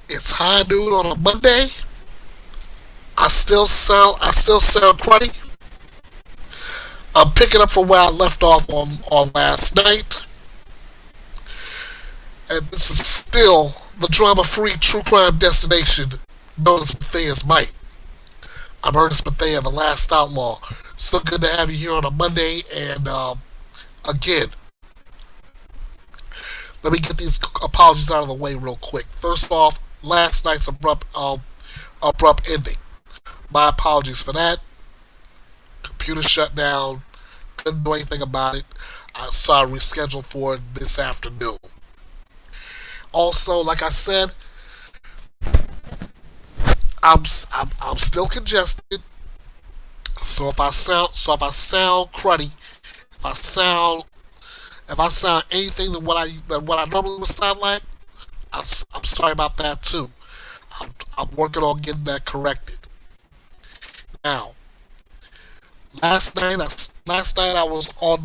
It's high noon on a Monday. I still sound cruddy. I'm picking up from where I left off on last night, and this is still the drama-free true crime destination known as BETHEA'S BYTE. I'm Ernest Bethea, the last outlaw. So good to have you here on a Monday, and again, let me get these apologies out of the way real quick. First off, last night's abrupt ending. My apologies for that. Computer shut down. Couldn't do anything about it. So I rescheduled for this afternoon. Also, like I said, I'm still congested. So if I sound cruddy, if I sound if I sound anything than what I normally would sound like, I'm sorry about that too. I'm working on getting that corrected. Now, last night I was on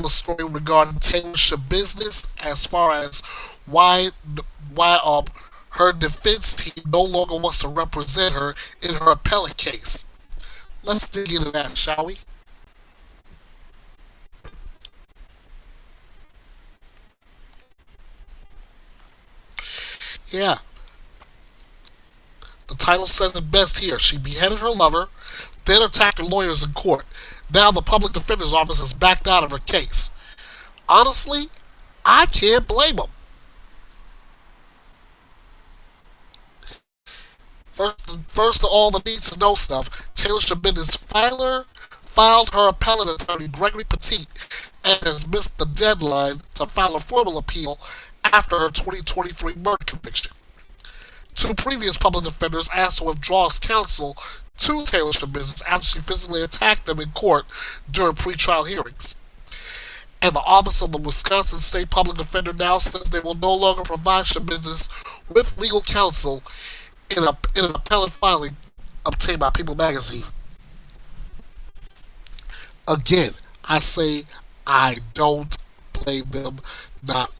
the story regarding Taylor's business as far as why why her defense team no longer wants to represent her in her appellate case. Let's dig into that, shall we? Yeah, the title says it best here. She beheaded her lover, then attacked her lawyers in court. Now the public defender's office has backed out of her case. Honestly, I can't blame them. First of all the needs to know stuff, Taylor Shabin's filer filed her appellate attorney Gregory Petit and has missed the deadline to file a formal appeal after her 2023 murder conviction. Two previous public defenders asked to withdraw as counsel to Taylor Shabin after she physically attacked them in court during pretrial hearings. And the Office of the Wisconsin State Public Defender now says they will no longer provide Shabin with legal counsel in an appellate filing obtained by People magazine. Again, I say I don't blame them, not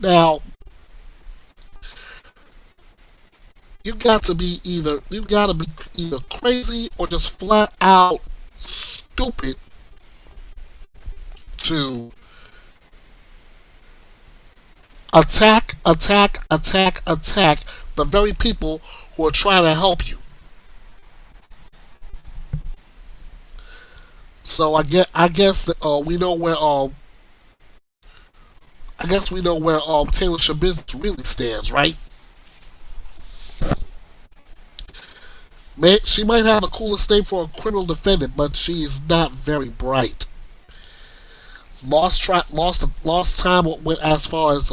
Now, you gotta be either crazy or just flat out stupid to attack the very people who are trying to help you. So I guess that, we know where Taylor Shabazz really stands, right? She might have the coolest name for a criminal defendant, but she is not very bright. Lost time went as far as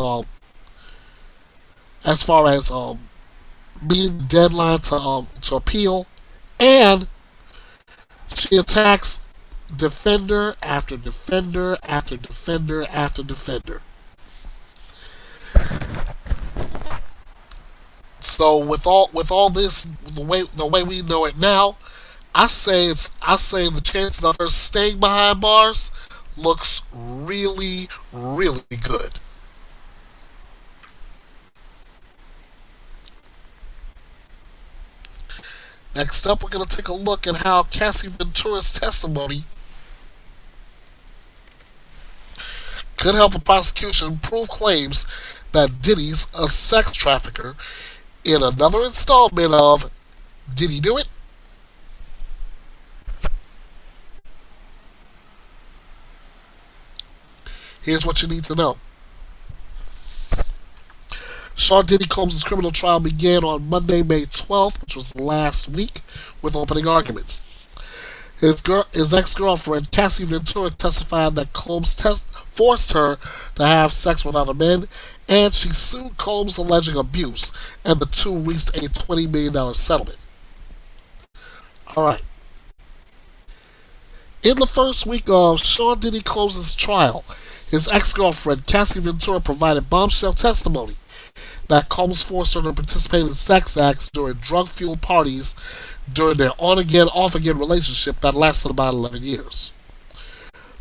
meeting the deadline to appeal, and she attacks defender after defender after defender after defender. So with all this, the way we know it now, I say the chances of her staying behind bars looks really really good. Next up, we're going to take a look at how Cassie Ventura's testimony could help the prosecution prove claims that Diddy's a sex trafficker in another installment of Did He Do It? Here's what you need to know. Sean Diddy Combs' criminal trial began on Monday, May 12th, which was last week, with opening arguments. His ex-girlfriend, Cassie Ventura, testified that Combs forced her to have sex with other men, and she sued Combs alleging abuse, and the two reached a $20 million settlement. Alright. In the first week of Sean Diddy Combs' trial, his ex-girlfriend, Cassie Ventura, provided bombshell testimony that Combs forced her to participate in sex acts during drug-fueled parties during their on-again, off-again relationship that lasted about 11 years.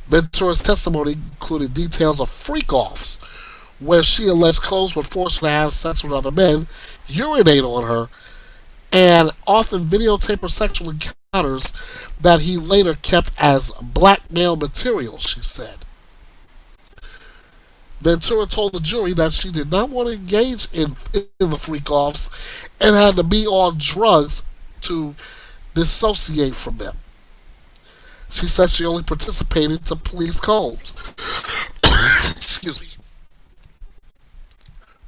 Ventura's testimony included details of freak-offs, where she alleged Combs would force her to have sex with other men, urinate on her, and often videotape her sexual encounters that he later kept as blackmail material, she said. Ventura told the jury that she did not want to engage in the freak-offs and had to be on drugs to dissociate from them. She said she only participated to please Combs. Excuse me.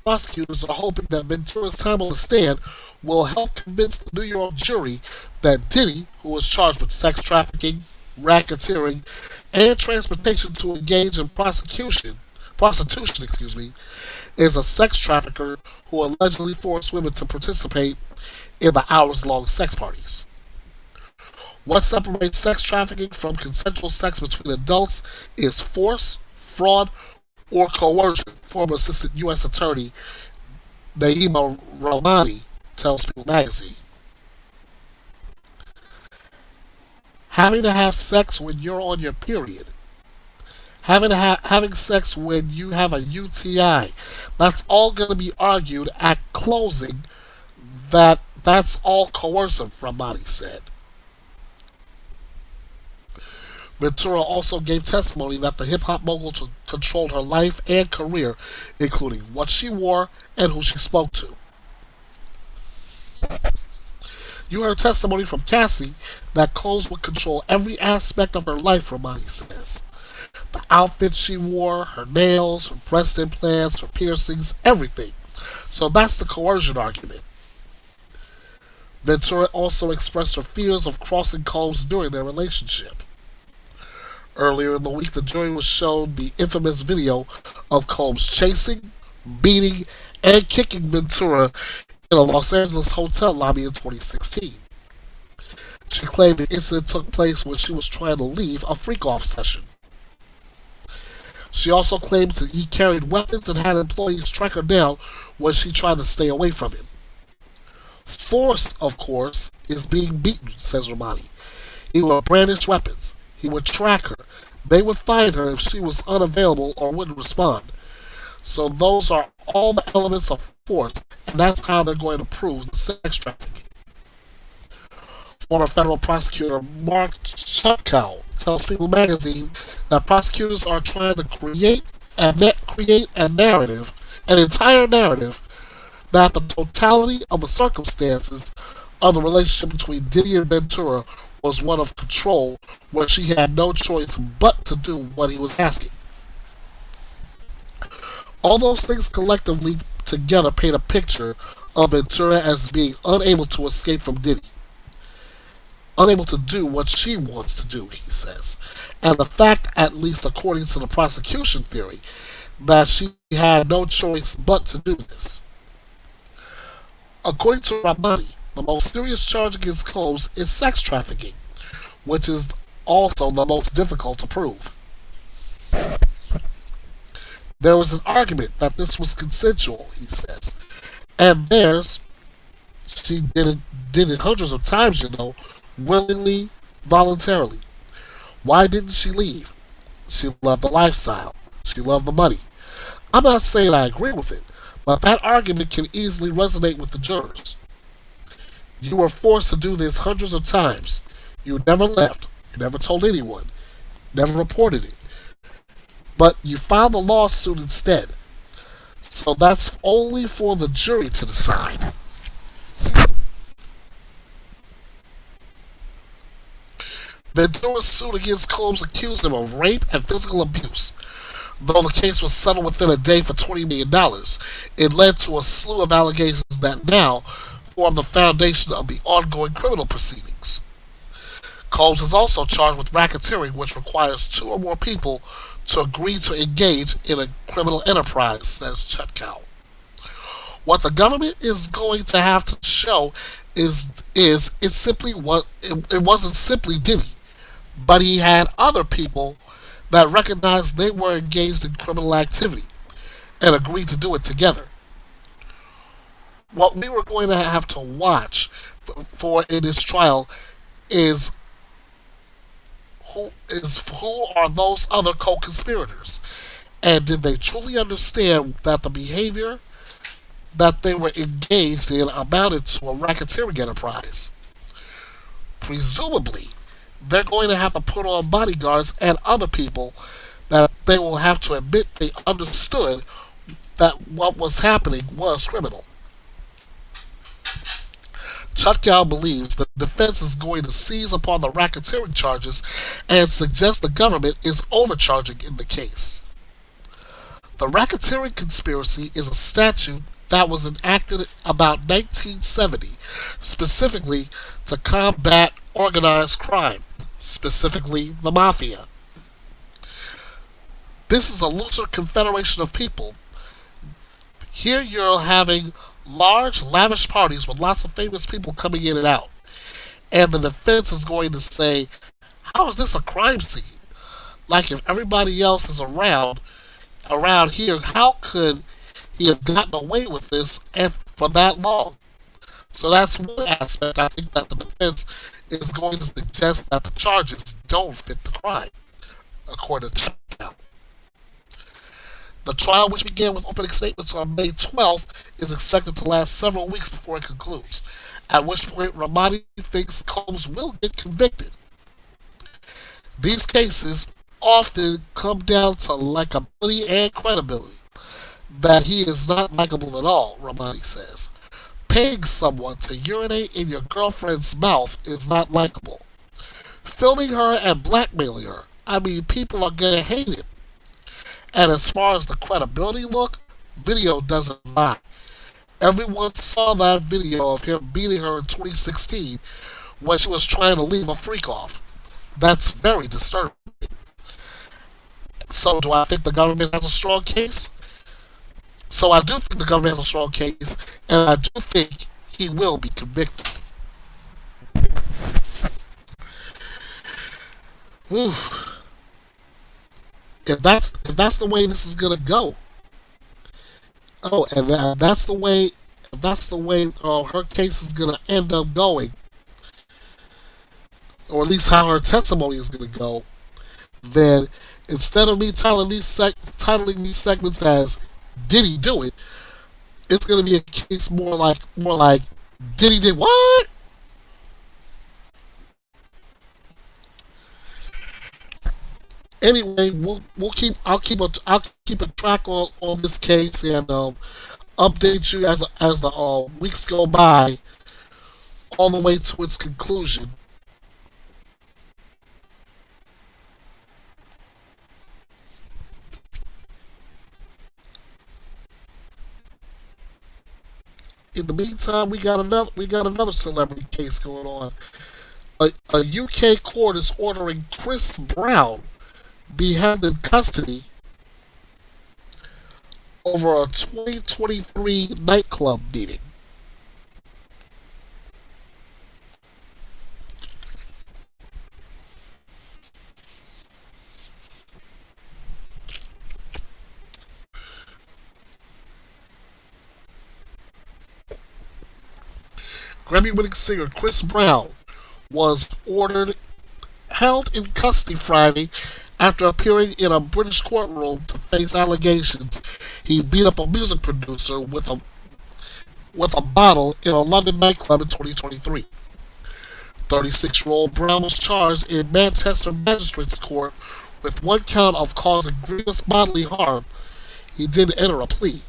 Prosecutors are hoping that Ventura's time on the stand will help convince the New York jury that Diddy, who was charged with sex trafficking, racketeering, and transportation to engage in prostitution, is a sex trafficker who allegedly forced women to participate in the hours-long sex parties. What separates sex trafficking from consensual sex between adults is force, fraud, or coercion, former Assistant U.S. Attorney Naima Romani tells People magazine. Having to have sex when you're on your period. Having sex when you have a UTI. That's all going to be argued at closing. That's all coercive, Ramani said. Ventura also gave testimony that the hip-hop mogul controlled her life and career, including what she wore and who she spoke to. You heard testimony from Cassie that Combs would control every aspect of her life, Ramani says. The outfits she wore, her nails, her breast implants, her piercings, everything. So that's the coercion argument. Ventura also expressed her fears of crossing Combs during their relationship. Earlier in the week, the jury was shown the infamous video of Combs chasing, beating, and kicking Ventura in a Los Angeles hotel lobby in 2016. She claimed the incident took place when she was trying to leave a freak-off session. She also claims that he carried weapons and had employees track her down when she tried to stay away from him. Force, of course, is being beaten, says Romani. He would brandish weapons. He would track her. They would find her if she was unavailable or wouldn't respond. So those are all the elements of force, and that's how they're going to prove the sex trafficking. Former federal prosecutor Mark Chutkow tells People magazine that prosecutors are trying to create a narrative, an entire narrative, that the totality of the circumstances of the relationship between Diddy and Ventura was one of control, where she had no choice but to do what he was asking. All those things collectively together paint a picture of Ventura as being unable to escape from Diddy, unable to do what she wants to do, he says. And the fact, at least according to the prosecution theory, that she had no choice but to do this. According to Ramani, the most serious charge against Combs is sex trafficking, which is also the most difficult to prove. There was an argument that this was consensual, he says. And she did it hundreds of times, willingly, voluntarily. Why didn't she leave? She loved the lifestyle. She loved the money. I'm not saying I agree with it, but that argument can easily resonate with the jurors. You were forced to do this hundreds of times. You never left. You never told anyone. Never reported it. But you filed a lawsuit instead. So that's only for the jury to decide. Ventura's suit against Combs accused him of rape and physical abuse. Though the case was settled within a day for $20 million, it led to a slew of allegations that now form the foundation of the ongoing criminal proceedings. Combs is also charged with racketeering, which requires two or more people to agree to engage in a criminal enterprise, says Chutkow. What the government is going to have to show is it wasn't simply Diddy, but he had other people that recognized they were engaged in criminal activity and agreed to do it together. What we were going to have to watch for in this trial is who are those other co-conspirators, and did they truly understand that the behavior that they were engaged in amounted to a racketeering enterprise. Presumably, they're going to have to put on bodyguards and other people that they will have to admit they understood that what was happening was criminal. Chutkow believes the defense is going to seize upon the racketeering charges and suggests the government is overcharging in the case. The racketeering conspiracy is a statute that was enacted about 1970, specifically to combat organized crime, specifically the mafia. This is a looser confederation of people. Here you're having large, lavish parties with lots of famous people coming in and out. And the defense is going to say, how is this a crime scene? Like, if everybody else is around here, how could he have gotten away with this for that long? So that's one aspect. I think that the defense is going to suggest that the charges don't fit the crime, according to Chutkow. The trial, which began with opening statements on May 12th, is expected to last several weeks before it concludes, at which point Ramani thinks Combs will get convicted. These cases often come down to likability and credibility. That he is not likable at all, Ramani says. Paying someone to urinate in your girlfriend's mouth is not likable. Filming her and blackmailing her, people are gonna hate him. And as far as the credibility look, video doesn't lie. Everyone saw that video of him beating her in 2016 when she was trying to leave a freak off. That's very disturbing. So do I think the government has a strong case? So I do think the government has a strong case, and I do think he will be convicted. Whew. If that's the way this is gonna go. Oh, and that's the way her case is gonna end up going, or at least how her testimony is gonna go. Then instead of me titling these segments as did he do it? It's going to be a case more like did he did what? Anyway, I'll keep a track on this case and update you as the weeks go by, all the way to its conclusion. In the meantime, we got another celebrity case going on. A UK court is ordering Chris Brown be held in custody over a 2023 nightclub meeting. Grammy-winning singer Chris Brown was ordered held in custody Friday after appearing in a British courtroom to face allegations he beat up a music producer with a bottle in a London nightclub in 2023. 36-year-old Brown was charged in Manchester Magistrates Court with one count of causing grievous bodily harm. He did enter a plea.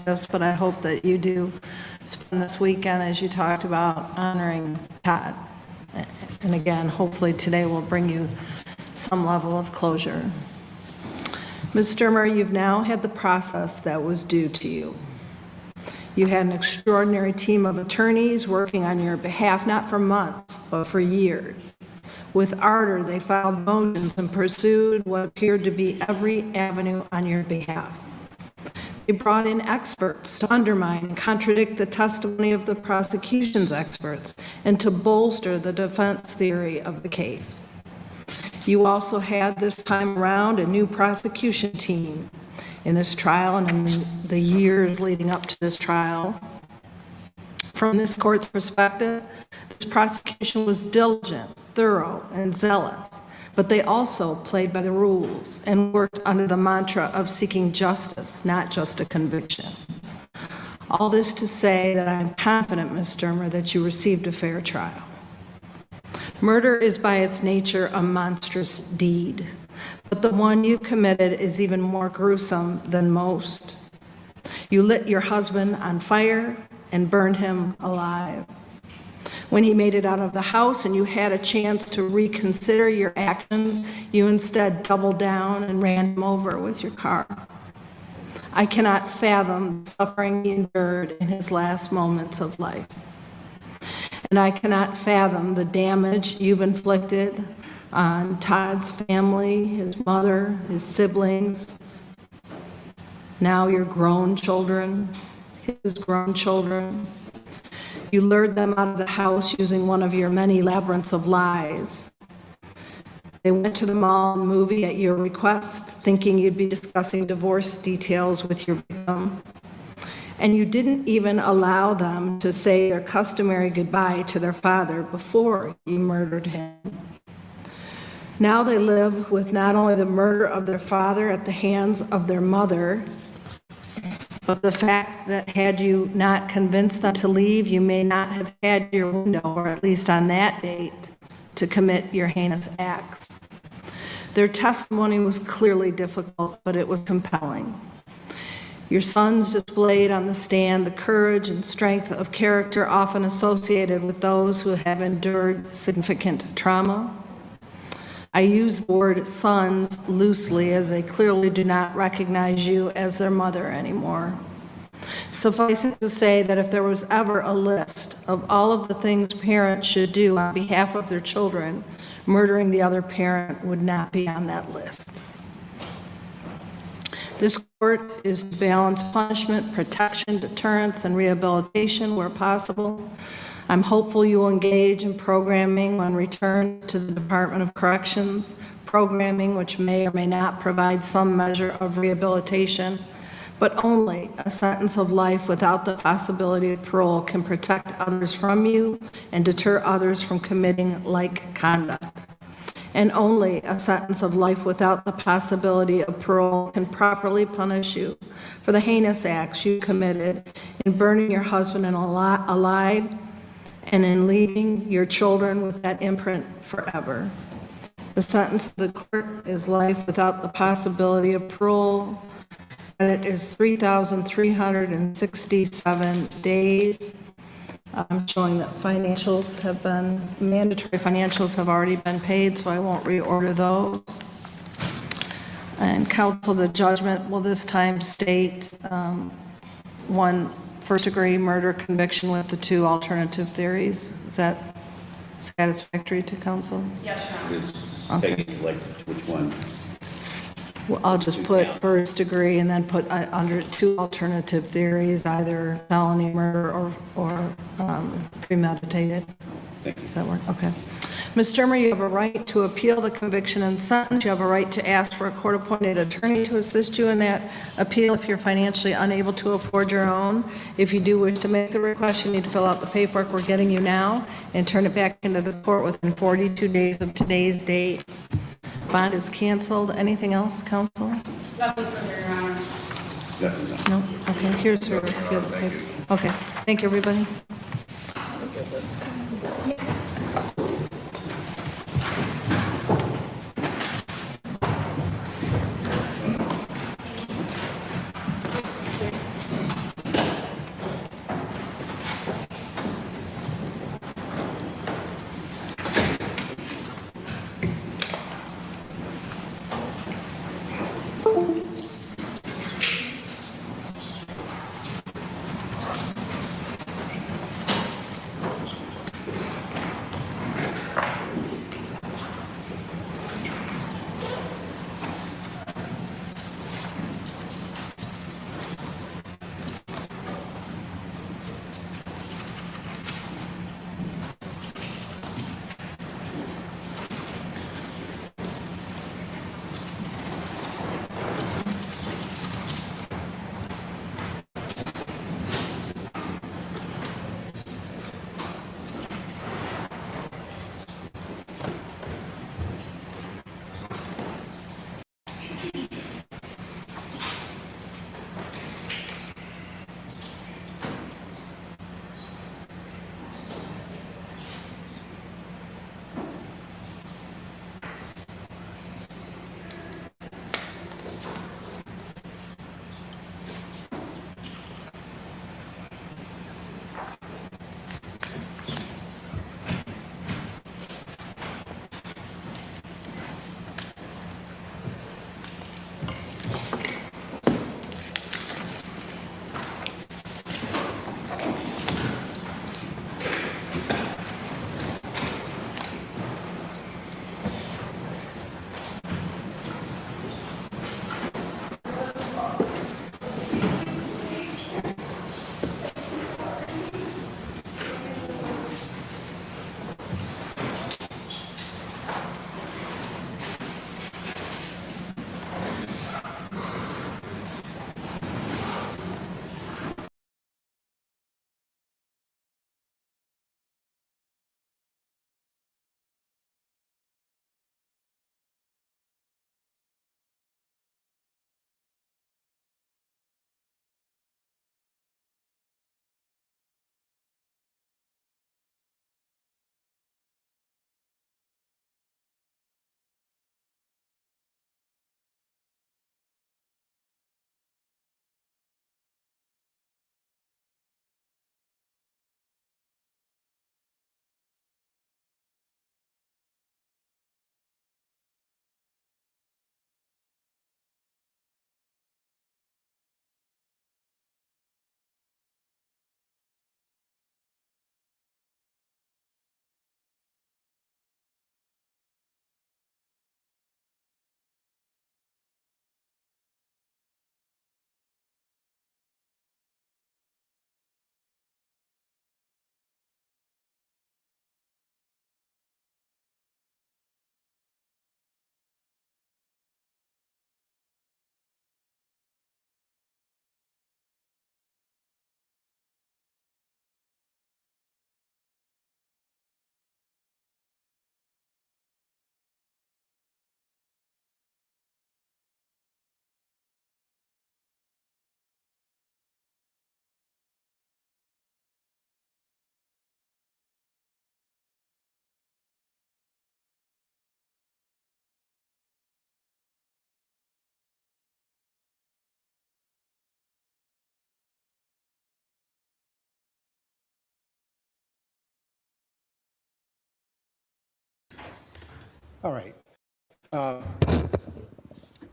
this, but I hope that you do spend this weekend, as you talked about, honoring Todd. And again, hopefully today will bring you some level of closure. Ms. Sturmer, you've now had the process that was due to you. You had an extraordinary team of attorneys working on your behalf, not for months, but for years. With ardor, they filed motions and pursued what appeared to be every avenue on your behalf. They brought in experts to undermine and contradict the testimony of the prosecution's experts and to bolster the defense theory of the case. You also had this time around a new prosecution team in this trial and in the years leading up to this trial. From this court's perspective, this prosecution was diligent, thorough, and zealous, but they also played by the rules and worked under the mantra of seeking justice, not just a conviction. All this to say that I'm confident, Ms. Sturmer, that you received a fair trial. Murder is by its nature a monstrous deed, but the one you committed is even more gruesome than most. You lit your husband on fire and burned him alive. When he made it out of the house and you had a chance to reconsider your actions, you instead doubled down and ran him over with your car. I cannot fathom the suffering he endured in his last moments of life. And I cannot fathom the damage you've inflicted on Todd's family, his mother, his siblings, now your grown children, his grown children. You lured them out of the house using one of your many labyrinths of lies. They went to the mall and movie at your request, thinking you'd be discussing divorce details with your victim. And you didn't even allow them to say their customary goodbye to their father before you murdered him. Now they live with not only the murder of their father at the hands of their mother, but the fact that had you not convinced them to leave, you may not have had your window, or at least on that date, to commit your heinous acts. Their testimony was clearly difficult, but it was compelling. Your sons displayed on the stand the courage and strength of character often associated with those who have endured significant trauma. I use the word sons loosely, as they clearly do not recognize you as their mother anymore. Suffice it to say that if there was ever a list of all of the things parents should do on behalf of their children, murdering the other parent would not be on that list. This court is to balance punishment, protection, deterrence, and rehabilitation where possible. I'm hopeful you will engage in programming when returned to the Department of Corrections, programming which may or may not provide some measure of rehabilitation, but only a sentence of life without the possibility of parole can protect others from you and deter others from committing like conduct. And only a sentence of life without the possibility of parole can properly punish you for the heinous acts you committed in burning your husband alive and in leaving your children with that imprint forever. The sentence of the court is life without the possibility of parole, and it is 3,367 days. I'm showing that mandatory financials have already been paid, so I won't reorder those. And counsel, the judgment will this time state one first-degree murder conviction with the two alternative theories. Is that satisfactory to counsel? Yes, Your Honor. Okay. Like which one? Well, I'll just put first degree and then put under two alternative theories, either felony murder or premeditated. Thank you. Does that work? Okay. Ms. Sturmer, you have a right to appeal the conviction and sentence. You have a right to ask for a court-appointed attorney to assist you in that appeal if you're financially unable to afford your own. If you do wish to make the request, you need to fill out the paperwork we're getting you now and turn it back into the court within 42 days of today's date. Bond is canceled. Anything else, counsel? Nothing further, Your Honor. Definitely. No? Okay, here's her. Okay, thank you, everybody. All right.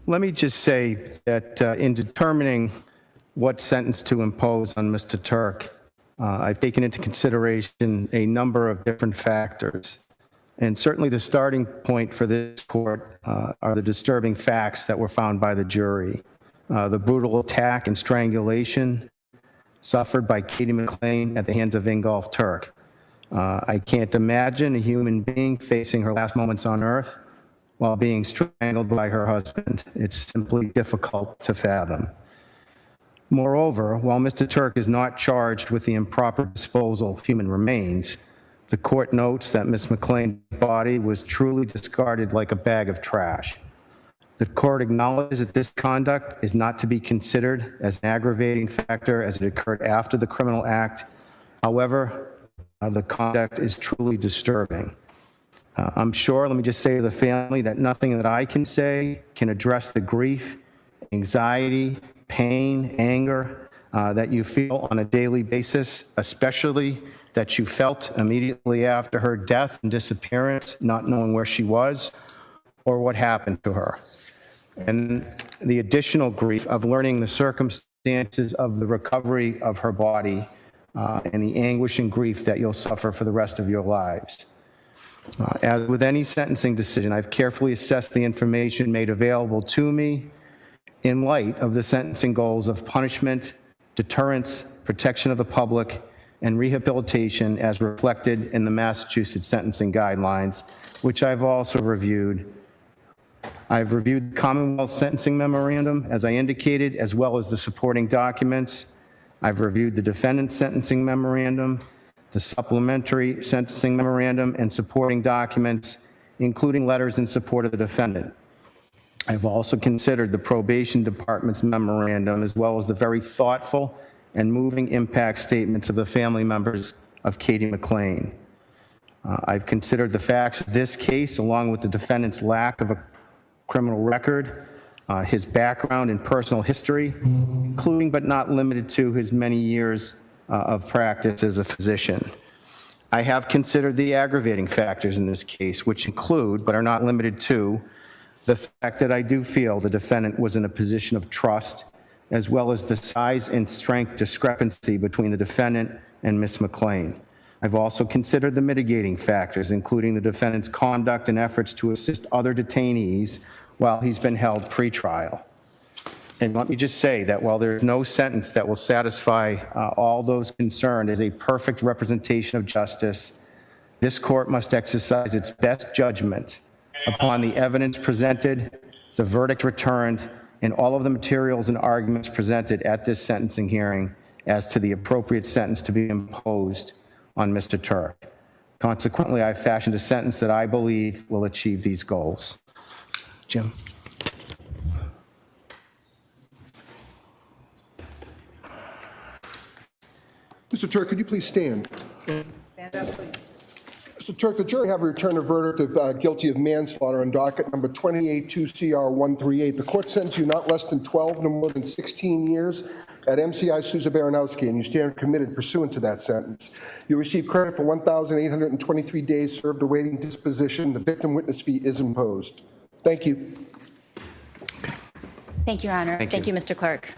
Let me just say that in determining what sentence to impose on Mr. Turk, I've taken into consideration a number of different factors. And certainly the starting point for this court are the disturbing facts that were found by the jury. The brutal attack and strangulation suffered by Katie McLean at the hands of Ingolf Turk. I can't imagine a human being facing her last moments on earth while being strangled by her husband. It's simply difficult to fathom. Moreover, while Mr. Turk is not charged with the improper disposal of human remains, the court notes that Ms. McLean's body was truly discarded like a bag of trash. The court acknowledges that this conduct is not to be considered as an aggravating factor as it occurred after the criminal act. However, the conduct is truly disturbing. I'm sure, let me just say to the family, that nothing that I can say can address the grief, anxiety, pain, anger that you feel on a daily basis, especially that you felt immediately after her death and disappearance, not knowing where she was or what happened to her. And the additional grief of learning the circumstances of the recovery of her body and the anguish and grief that you'll suffer for the rest of your lives. As with any sentencing decision, I've carefully assessed the information made available to me in light of the sentencing goals of punishment, deterrence, protection of the public, and rehabilitation as reflected in the Massachusetts sentencing guidelines, which I've also reviewed. I've reviewed the Commonwealth Sentencing Memorandum, as I indicated, as well as the supporting documents. I've reviewed the defendant's sentencing memorandum, the supplementary sentencing memorandum, and supporting documents, including letters in support of the defendant. I've also considered the probation department's memorandum, as well as the very thoughtful and moving impact statements of the family members of Katie McLean. I've considered the facts of this case, along with the defendant's lack of a criminal record, his background and personal history, including but not limited to his many years of practice as a physician. I have considered the aggravating factors in this case, which include, but are not limited to, the fact that I do feel the defendant was in a position of trust, as well as the size and strength discrepancy between the defendant and Ms. McLean. I've also considered the mitigating factors, including the defendant's conduct and efforts to assist other detainees while he's been held pretrial. And let me just say that while there is no sentence that will satisfy all those concerned as a perfect representation of justice, this court must exercise its best judgment upon the evidence presented, the verdict returned, and all of the materials and arguments presented at this sentencing hearing as to the appropriate sentence to be imposed on Mr. Turk. Consequently, I've fashioned a sentence that I believe will achieve these goals. Jim. Mr. Turk, could you please stand? Stand up, please. Mr. Turk, the jury have returned a verdict of guilty of manslaughter on docket number 282CR138. The court sentenced you not less than 12, no more than 16 years at MCI Sousa Baranowski, and you stand committed pursuant to that sentence. You receive credit for 1,823 days served awaiting disposition. The victim witness fee is imposed. Thank you. Thank you, Your Honor. Thank you, Mr. Clerk.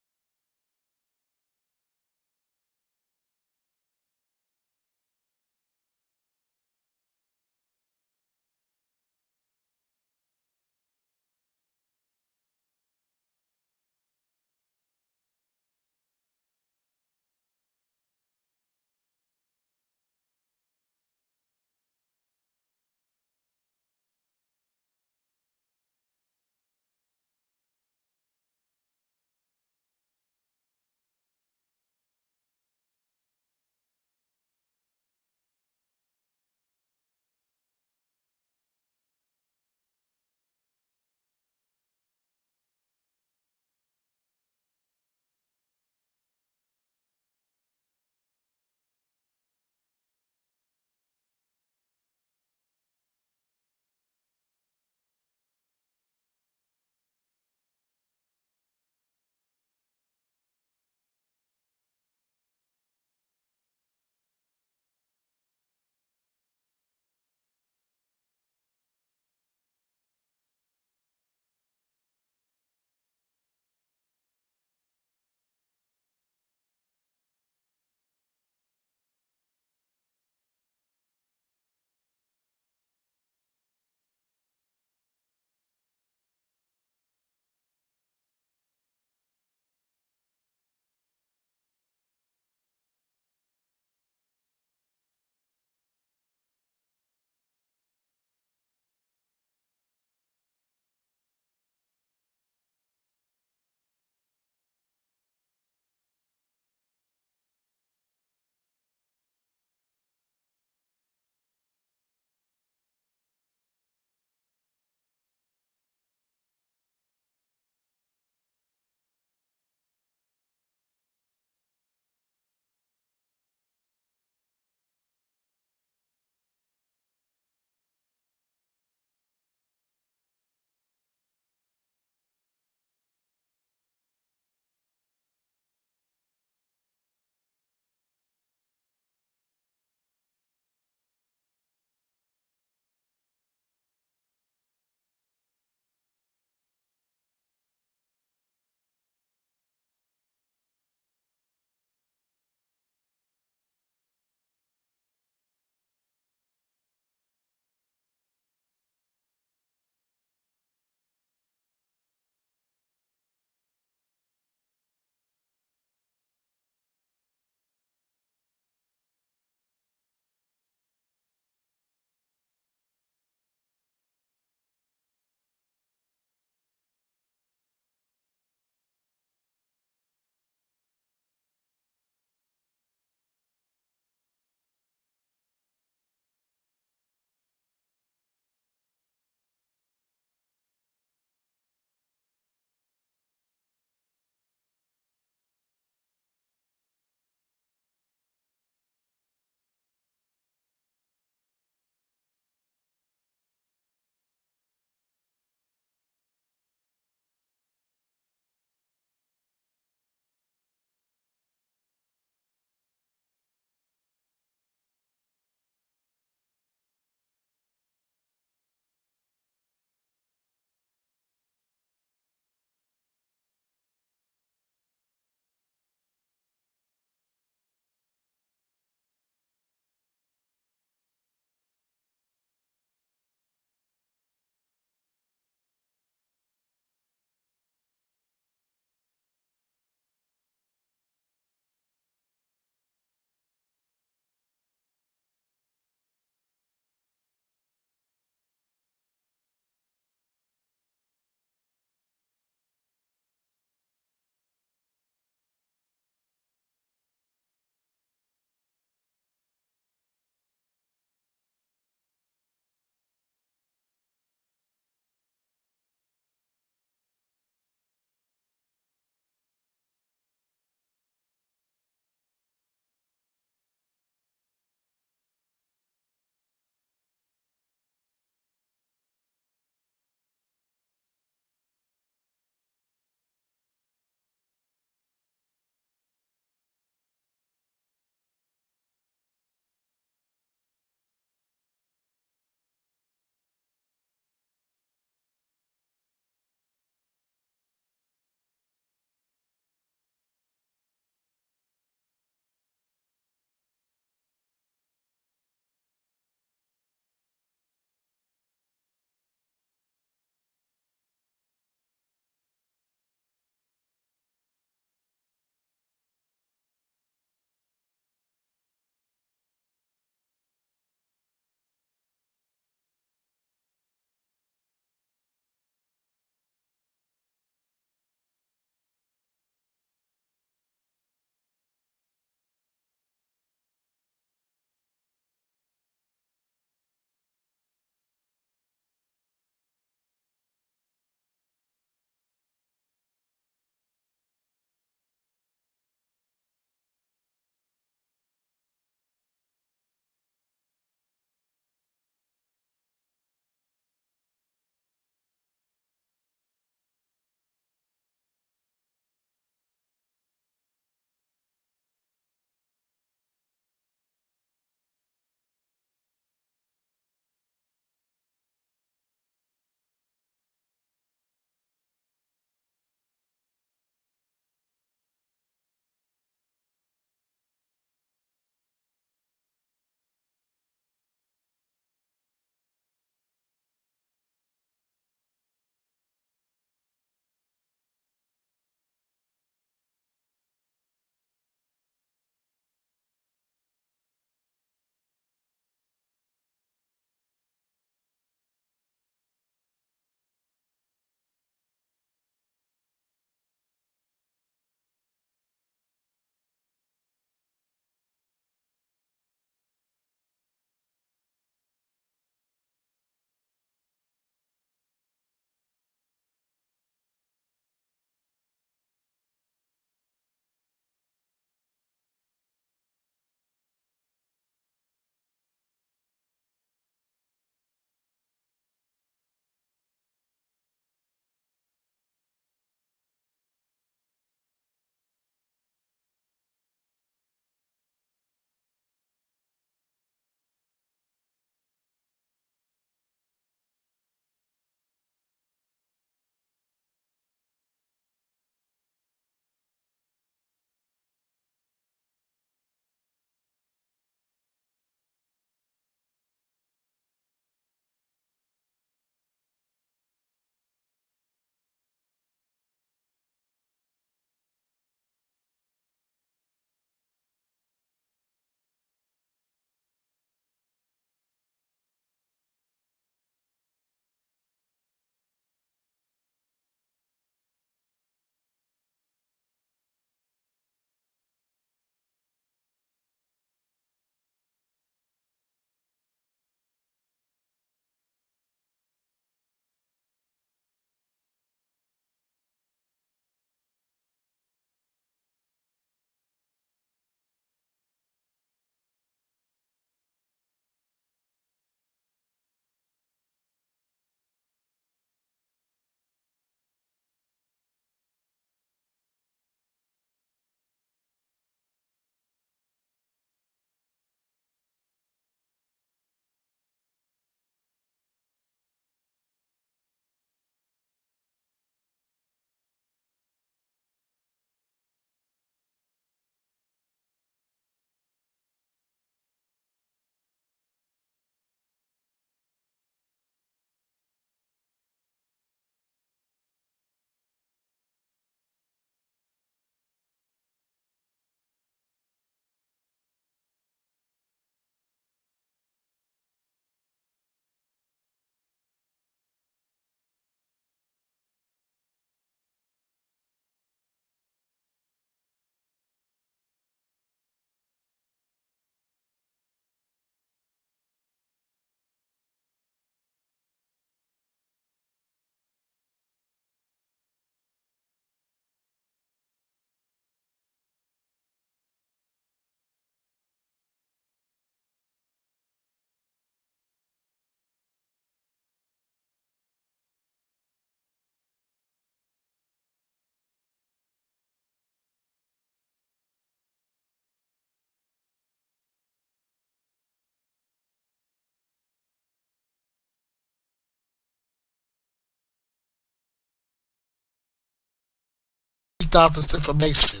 out this information,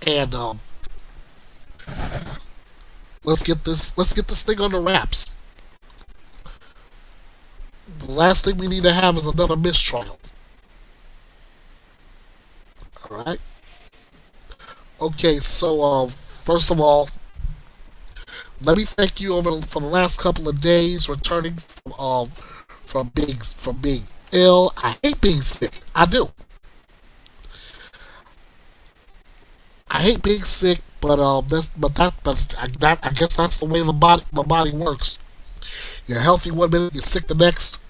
and let's get this thing under wraps. The last thing we need to have is another mistrial. All right. Okay, so first of all, let me thank you for the last couple of days returning from being ill. I hate being sick. I do. I hate being sick, but I guess that's the way the body works. You're healthy one minute, you're sick the next.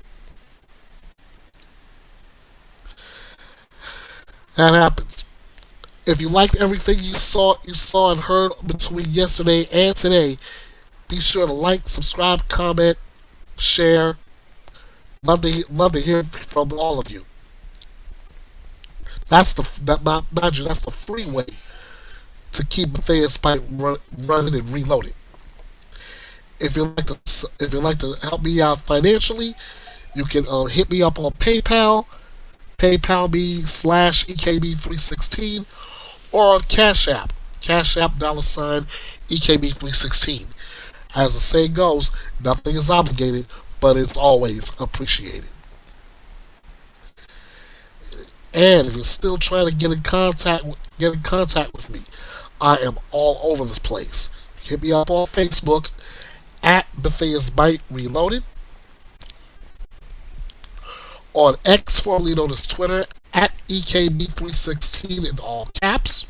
That happens. If you liked everything you saw and heard between yesterday and today, be sure to like, subscribe, comment, share. Love to hear from all of you. That's the free way to keep BETHEA'S BYTE running and reloading. If you like to help me out financially, you can hit me up on PayPal, PayPal me /EKB316, or on Cash App $EKB316. As the saying goes, nothing is obligated, but it's always appreciated. And if you're still trying to get in contact with me, I am all over this place. Hit me up on Facebook at BETHEA'S BYTE Reloaded, on X, formerly known as Twitter, at EKB316 in all caps,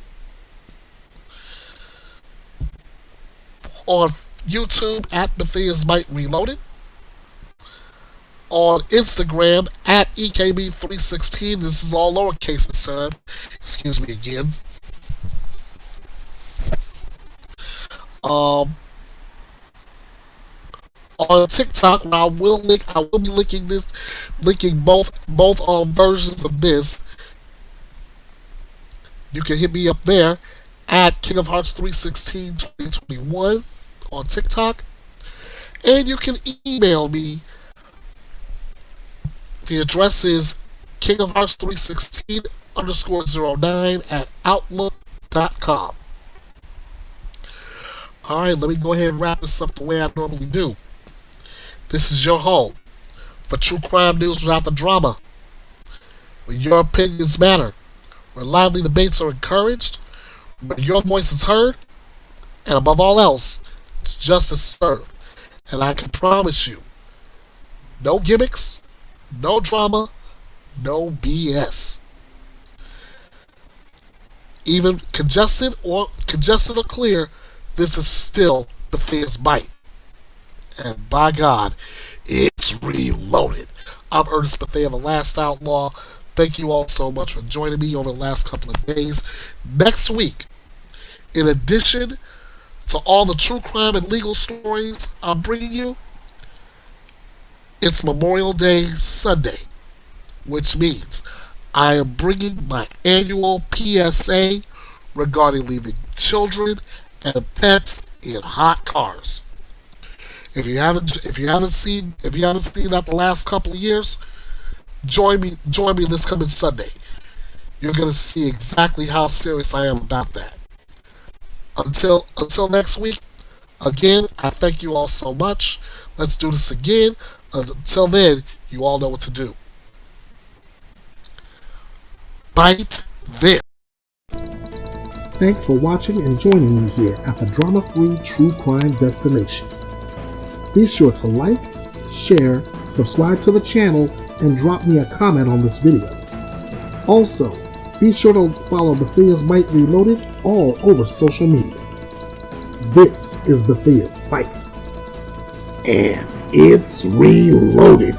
on YouTube at BETHEA'S BYTE Reloaded, on Instagram at EKB316. This is all lowercase this time. Excuse me again. On TikTok, where I will be linking both versions of this. You can hit me up there at King of Hearts 316 2021 on TikTok, and you can email me. The address is kingofhearts316_09 @outlook.com. Alright, let me go ahead and wrap this up the way I normally do. This is your home for true crime news without the drama, where your opinions matter, where lively debates are encouraged, where your voice is heard, and above all else, it's justice served. And I can promise you, no gimmicks, no drama, no BS. Even congested or clear, this is still BETHEA'S BYTE. And by God, it's reloaded. I'm Ernest Bethea, the Last Outlaw. Thank you all so much for joining me over the last couple of days. Next week, in addition to all the true crime and legal stories I'm bringing you, it's Memorial Day Sunday, which means I am bringing my annual PSA regarding leaving children and pets in hot cars. If you haven't seen that the last couple of years, join me this coming Sunday. You're gonna see exactly how serious I am about that. Until next week, again, I thank you all so much. Let's do this again. Until then, you all know what to do. Bite this. Thanks for watching and joining me here at the drama-free true crime destination. Be sure to like, share, subscribe to the channel, and drop me a comment on this video. Also, be sure to follow BETHEA'S BYTE Reloaded all over social media. This is BETHEA'S BYTE, and it's reloaded.